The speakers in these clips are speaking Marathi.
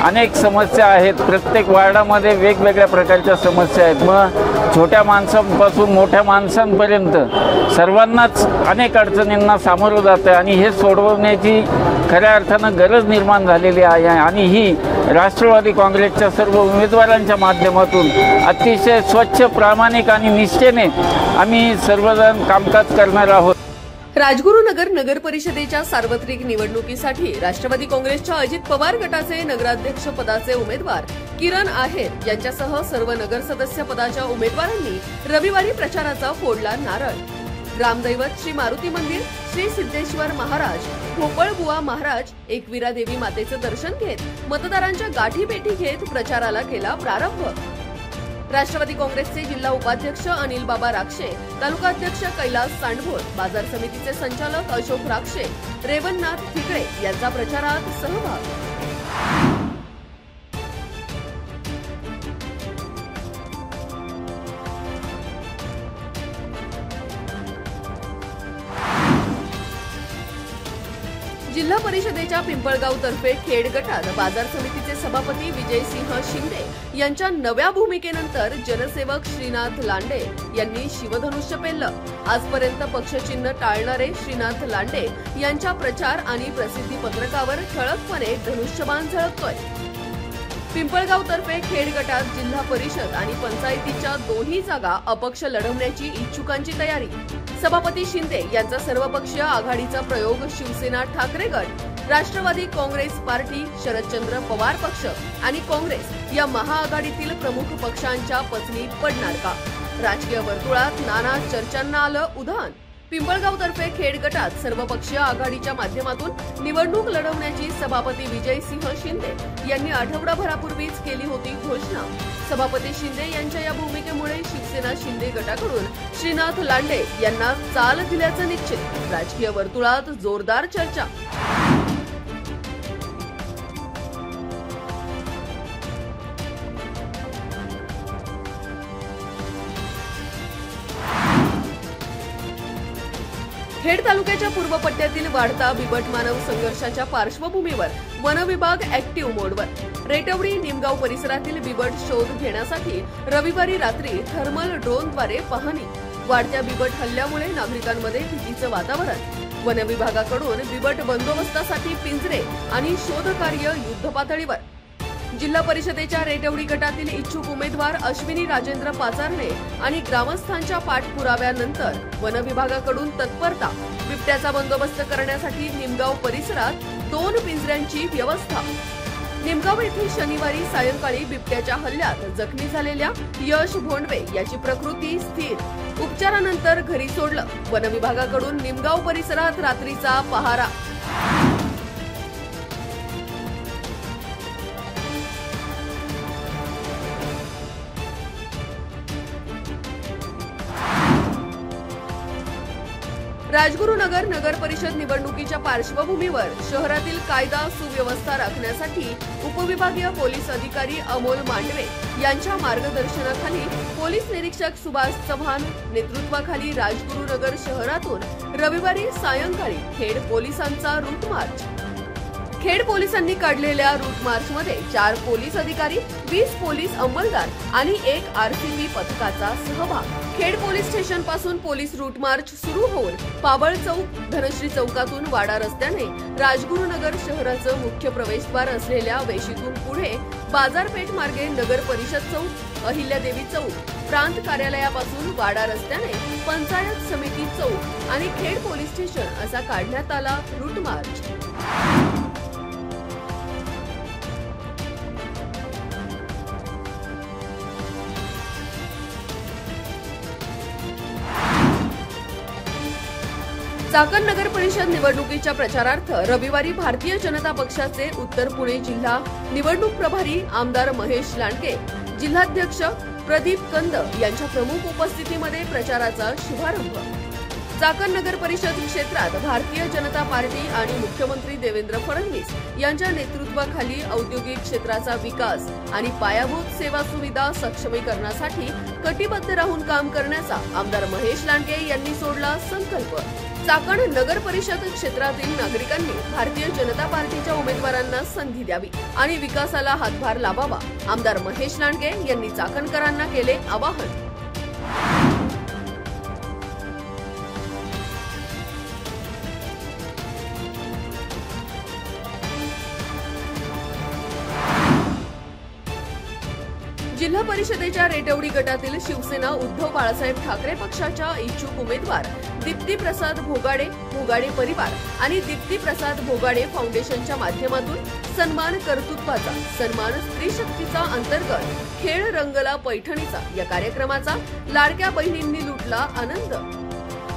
अनेक समस्या आहेत। प्रत्येक वार्डामध्ये वेगवेगळ्या प्रकारच्या समस्या आहेत। मग छोट्या माणसांपासून मोठ्या माणसांपर्यंत सर्वांनाच अनेक अडचणींना सामोरं जातं आणि हे सोडवण्याची खऱ्या अर्थानं गरज निर्माण झालेली आहे आणि ही राष्ट्रवादी काँग्रेसच्या सर्व उमेदवारांच्या माध्यमातून अतिशय स्वच्छ, प्रामाणिक आणि निष्ठेने आम्ही सर्वजण कामकाज करणार आहोत। राजगुरुनगर नगर परिषदेच्या सार्वत्रिक निवडणुकीसाठी राष्ट्रवादी काँग्रेसच्या अजित पवार गटाचे नगराध्यक्ष पदाचे उमेदवार किरण आहेर यांच्यासह सर्व नगर सदस्य पदाच्या उमेदवारांनी रविवारी प्रचाराचा फोडला नारळ। ग्रामदैवत श्री मारुती मंदिर, श्री सिद्धेश्वर महाराज, भोपळबुवा महाराज, एकविरा देवी मातेचे दर्शन घेत मतदारांच्या गाठी भेटी घेत प्रचाराला केला प्रारंभ। राष्ट्रवादी काँग्रेसचे जिल्हा उपाध्यक्ष अनिल बाबा राक्षे, तालुकाध्यक्ष कैलास सांडभोर, बाजार समितीचे संचालक अशोक राक्षे, रेवणनाथ ठिकळे यांचा प्रचारात सहभाग। जिल्हा परिषदेच्या पिंपळगाव तर्फे खेड गटात बाजार समितीचे सभापती विजयसिंह शिंदे यांच्या नव्या भूमिकेनंतर जनसेवक श्रीनाथ लांडे यांनी शिवधनुष्य पेललं। आजपर्यंत पक्षचिन्ह टाळणारे श्रीनाथ लांडे यांच्या प्रचार आणि प्रसिद्धी पत्रकावर ठळकपणे धनुष्यबाण झळकतोय। पिंपळगाव तर्फे खेड गटात जिल्हा परिषद आणि पंचायतीच्या दोन्ही जागा अपक्ष लढवण्याची इच्छुकांची तयारी। सभापती शिंदे यांचा सर्वपक्षीय आघाडीचा प्रयोग शिवसेना ठाकरे गट, राष्ट्रवादी काँग्रेस पार्टी, शरदचंद्र पवार पक्ष आणि काँग्रेस या महाआघाडीतील प्रमुख पक्षांच्या पचनी पडणार का? राजकीय वर्तुळात नाना चर्चांना आलं उधाण। पिंपळगाव तर्फे खेड गटात सर्वपक्षीय आघाडीच्या माध्यमातून निवडणूक लढवण्याची सभापती विजयसिंह शिंदे यांनी आठवडाभरापूर्वीच केली होती घोषणा। सभापती शिंदे यांच्या या भूमिकेमुळे शिवसेना शिंदे गटाकडून श्रीनाथ लांडे यांना चाल दिल्याचं निश्चित। राजकीय वर्तुळात जोरदार चर्चा। खेड तालुक्याच्या पूर्व पट्ट्यातील वाढता बिबट मानव संघर्षाच्या पार्श्वभूमीवर वन विभाग ऍक्टिव्ह मोडवर। रेटवडी निमगाव परिसरातील बिबट शोध घेण्यासाठी रविवारी रात्री थर्मल ड्रोनद्वारे पाहणी। वाढत्या बिबट हल्ल्यामुळे नागरिकांमध्ये भीतीचं वातावरण। वन विभागाकडून बिबट बंदोबस्तासाठी पिंजरे आणि शोध कार्य युद्धपातळीवर। जिल्हा परिषदेच्या रेटवडी गटातील इच्छुक उमेदवार अश्विनी राजेंद्र पाचारणे आणि ग्रामस्थांच्या पाठपुराव्यानंतर वन विभागाकडून तत्परता। बिबट्याचा बंदोबस्त करण्यासाठी निमगाव परिसरात 2 पिंजऱ्यांची व्यवस्था। निमगाव येथे शनिवारी सायंकाळी बिबट्याच्या हल्ल्यात जखमी झालेल्या यश भोंडवे याची प्रकृती स्थिर। उपचारानंतर घरी सोडलं। वन विभागाकडून निमगाव परिसरात रात्रीचा पहारा। राजगुरुनगर नगर परिषद निवडणुकीच्या पार्श्वभूमीवर शहरातील कायदा सुव्यवस्था राखण्यासाठी उपविभागीय पोलीस अधिकारी अमोल मांडवे यांच्या मार्गदर्शनाखाली पोलीस निरीक्षक सुभाष चव्हाण नेतृत्वाखाली राजगुरुनगर शहरातून रविवारी सायंकाळी खेड पोलिसांचा रूट मार्च। खेड पोलिसांनी काढलेल्या रूट मार्चमध्ये 4 पोलीस अधिकारी, 20 पोलीस अंमलदार आणि 1 आरसीबी पथकाचा सहभाग। खेड पोलीस स्टेशन पासून पोलीस रूट मार्च सुरू होऊन पाबळ चौक, धनश्री चौकातून वाडा रस्त्याने राजगुरुनगर शहराचं मुख्य प्रवेशद्वार असलेल्या वेशीतून पुढे बाजारपेठ मार्गे नगर परिषद चौक, अहिल्यादेवी चौक, प्रांत कार्यालयापासून वाडा रस्त्याने पंचायत समिती चौक आणि खेड पोलीस स्टेशन असा काढण्यात आला रूट मार्च। चाकण नगर परिषद निवडणुकीच्या प्रचारार्थ रविवारी भारतीय जनता पक्षाचे उत्तर पुणे जिल्हा निवडणूक प्रभारी आमदार महेश लांडगे, जिल्हाध्यक्ष प्रदीप कंद यांच्या प्रमुख उपस्थितीमध्ये प्रचाराचा शुभारंभ। चाकण नगर परिषद क्षेत्रात भारतीय जनता पार्टी आणि मुख्यमंत्री देवेंद्र फडणवीस यांच्या नेतृत्वाखाली औद्योगिक क्षेत्राचा विकास आणि पायाभूत सेवा सुविधा सक्षमीकरणासाठी कटिबद्ध राहून काम करण्याचा आमदार महेश लांडगे यांनी सोडला संकल्प। चाकण नगर परिषद क्षेत्रातील नागरिकांनी भारतीय जनता पार्टीच्या उमेदवारांना संधी द्यावी आणि विकासाला हातभार लावावा. आमदार महेश लांडगे यांनी चाकणकरांना केले आवाहन. जिल्हा परिषदेच्या रेटवडी गटातील शिवसेना उद्धव बाळासाहेब ठाकरे पक्षाच्या इच्छुक उमेदवार दीप्ती प्रसाद भोगाडे, भोगाडे परिवार आणि दीप्ती प्रसाद भोगाडे फाउंडेशनच्या माध्यमातून सन्मान कर्तृत्वाचा, सन्मान स्त्री शक्तीचा अंतर्गत खेळ रंगला पैठणीचा या कार्यक्रमाचा लाडक्या बहिणींनी लुटला आनंद.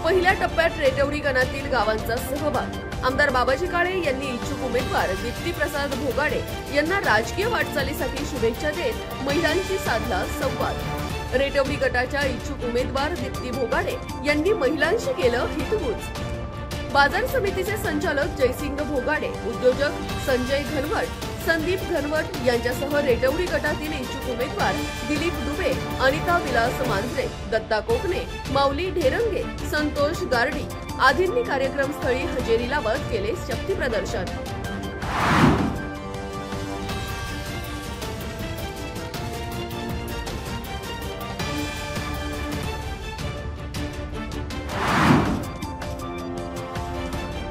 पहिल्या टप्प्यात रेटवडी गणातील गावांचा सहभाग. आमदार बाबाजी काळे यांनी इच्छुक उमेदवार दीप्ती प्रसाद भोगाडे यांना राजकीय वाटचालीसाठी शुभेच्छा देत महिलांशी साधला संवाद. रेटवडी गटाच्या इच्छुक उमेदवार दीप्ती भोगाडे यांनी महिलांशी केलं हितगुज. बाजार समितीचे संचालक जयसिंग भोगाडे, उद्योजक संजय घनवट, संदीप घनवट यांच्यासह रेटवडी गटातील इच्छुक उमेदवार दिलीप दुबे, अनिता विलास मांजरे, दत्ता कोकणे, माऊली ढेरंगे, संतोष गारडी आदींनी कार्यक्रमस्थळी हजेरी लावत केले शक्ती प्रदर्शन.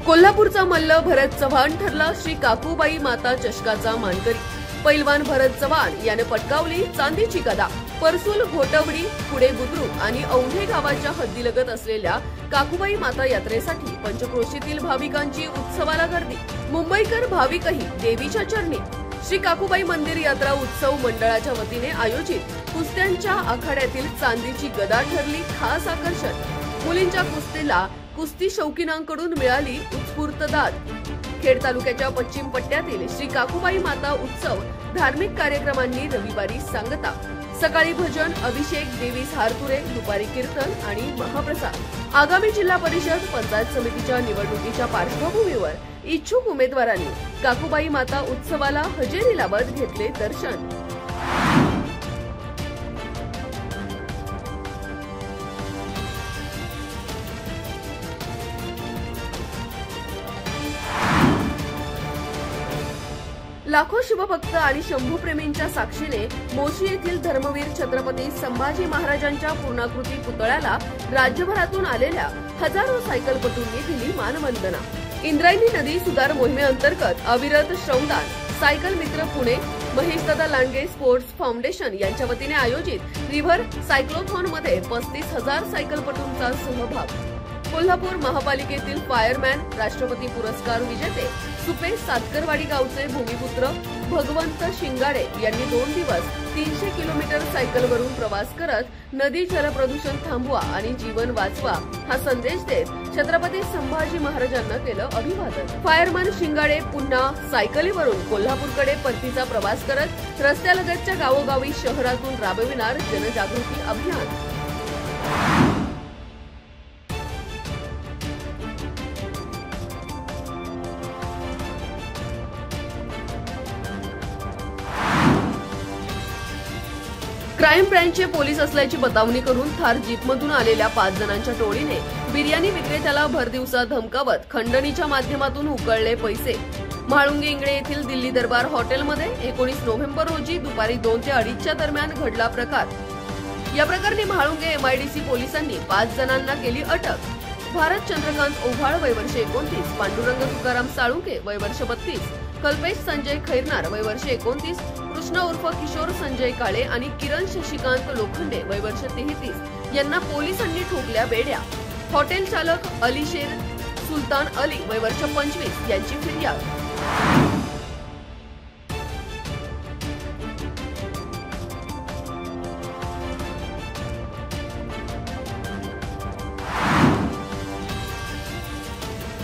कोल्हापूरचा मल्ल भरत चव्हाण ठरला श्री काकूबाई माता चषकाचा मानकरी. पैलवान भरत चव्हाण याने पटकावली चांदीची गदा. परसूल, घोटवडी, पुढे बुद्रुक आणि औंढे गावाच्या हद्दीलगत असलेल्या काकूबाई माता यात्रेसाठी पंचक्रोशीतील भाविकांची उत्सवाला गर्दी. मुंबईकर भाविकही देवीच्या चरणी. श्री काकूबाई मंदिर यात्रा उत्सव मंडळाच्या वतीने आयोजित कुस्त्यांच्या आखाड्यातील चांदीची गदा ठरली खास आकर्षण. मुलींच्या कुस्तीला कुस्ती शौकीनांकडून मिळाली उत्स्फूर्त दाद. खेड तालुक्याच्या पश्चिम पट्ट्यातील श्री काकूबाई माता उत्सव धार्मिक कार्यक्रमांनी रविवारी सांगता. सकाळी भजन, अभिषेक, देवीस हारतुरे, दुपारी कीर्तन आणि महाप्रसाद. आगामी जिल्हा परिषद पंचायत समितीच्या निवडणुकीच्या पार्श्वभूमीवर इच्छुक उमेदवारांनी काकूबाई माता उत्सवाला हजेरी लावत घेतले दर्शन. लाखो शिवभक्त आणि शंभूप्रेमींच्या साक्षीने मोशी येथील धर्मवीर छत्रपती संभाजी महाराजांच्या पूर्णाकृती पुतळ्याला राज्यभरातून आलेल्या हजारो सायकलपटूंनी दिली मानवंदना. इंद्रायणी नदी सुधार मोहिमेअंतर्गत अविरत श्रमदान सायकल मित्र पुणे, महेशदादा लांडगे स्पोर्ट्स फाउंडेशन यांच्या वतीने आयोजित रिव्हर सायक्लोथॉनमध्ये 35,000 सायकलपटूंचा सहभाग. कोल्हापूर महापालिकेतील फायरमॅन राष्ट्रपती पुरस्कार विजेते सुपे सातकरवाडी गावचे भूमिपुत्र भगवंत शिंगाडे यांनी 2 दिवस 300 किलोमीटर सायकलवरून प्रवास करत नदी जलप्रदूषण थांबवा आणि जीवन वाचवा हा संदेश देत छत्रपती संभाजी महाराजांना केलं अभिवादन. फायरमॅन शिंगाडे पुन्हा सायकलीवरून कोल्हापूरकडे परतीचा प्रवास करत रस्त्यालगतच्या गावोगावी शहरातून राबविणार जनजागृती अभियान. क्राईम ब्रँचचे पोलीस असल्याची बतावणी करून थार जीपमधून आलेल्या 5 जणांच्या टोळीने बिर्याणी विक्रेत्याला भरदिवसा धमकावत खंडणीच्या माध्यमातून उकळले पैसे. म्हाळुंगे इंगळे येथील दिल्ली दरबार हॉटेलमध्ये 19 नोव्हेंबर रोजी दुपारी 2 ते 2:30च्या दरम्यान घडला प्रकार. या प्रकरणी म्हाळुंगे MIDC पोलिसांनी 5 जणांना केली अटक. भारत चंद्रकांत ओव्हाळ वय वर्ष 29, पांडुरंग तुकाराम साळुंके वय वर्ष 32, कल्पेश संजय खैरनार वय वर्ष 29, कृष्ण उर्फ किशोर संजय काळे आणि किरण शशिकांत लोखंडे वय वर्ष 33 यांना पोलिसांनी ठोकल्या बेड्या. हॉटेल चालक अलीशेर सुलतान अली वय वर्ष 25 यांची फिर्याद.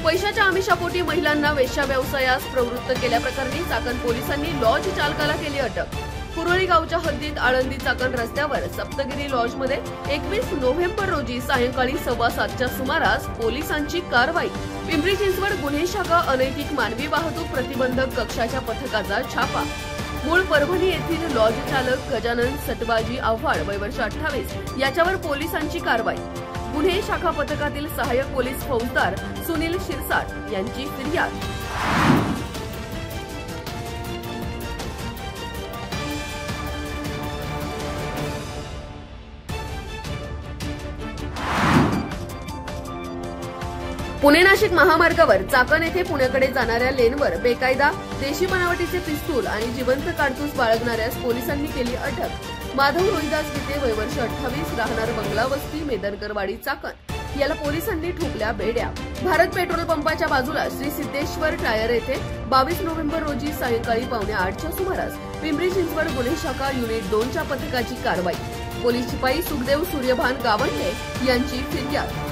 पैशाच्या आमिषापोटी महिलांना वेश्या व्यवसायास प्रवृत्त केल्याप्रकरणी चाकण पोलिसांनी लॉज चालकाला केली अटक. कुरळी गावच्या हद्दीत आळंदी चाकण रस्त्यावर सप्तगिरी लॉजमध्ये 21 नोव्हेंबर रोजी सायंकाळी 7:15च्या सुमारास पोलिसांची कारवाई. पिंपरी चिंचवड गुन्हे शाखा अनैतिक मानवी वाहतूक प्रतिबंधक कक्षाच्या पथकाचा छापा. मूळ परभणी येथील लॉज चालक गजानन सटबाजी आव्हाड वय वर्ष 28 याच्यावर पोलिसांची कारवाई. गुन्हे शाखा पथकातील सहाय्यक पोलीस फौजदार सुनील शिरसाट यांची फिर्याद। पुणे नाशिक महामार्गावर चाकण येथे पुण्याकडे जाणाऱ्या लेनवर बेकायदा देशी बनावटीचे पिस्तूल आणि जिवंत काडतूस बाळगणाऱ्यास पोलिसांनी केली अटक। माधव रोहिदास गीते, वय वर्ष 28, राहणार बंगला वस्ती, मेदनकरवाडी, चाकण याला पोलिसांनी ठोकल्या बेड्या। भारत पेट्रोल पंपाच्या बाजूला श्री सिद्धेश्वर टायर येथे 22 नोव्हेंबर रोजी सायंकाळी 7:45च्या सुमारास पिंपरी चिंचवड गुन्हे शाखा युनिट 2च्या पथकाची कारवाई। पोलीस शिपाई सुखदेव सूर्यभान गावंडे यांची फिर्याद।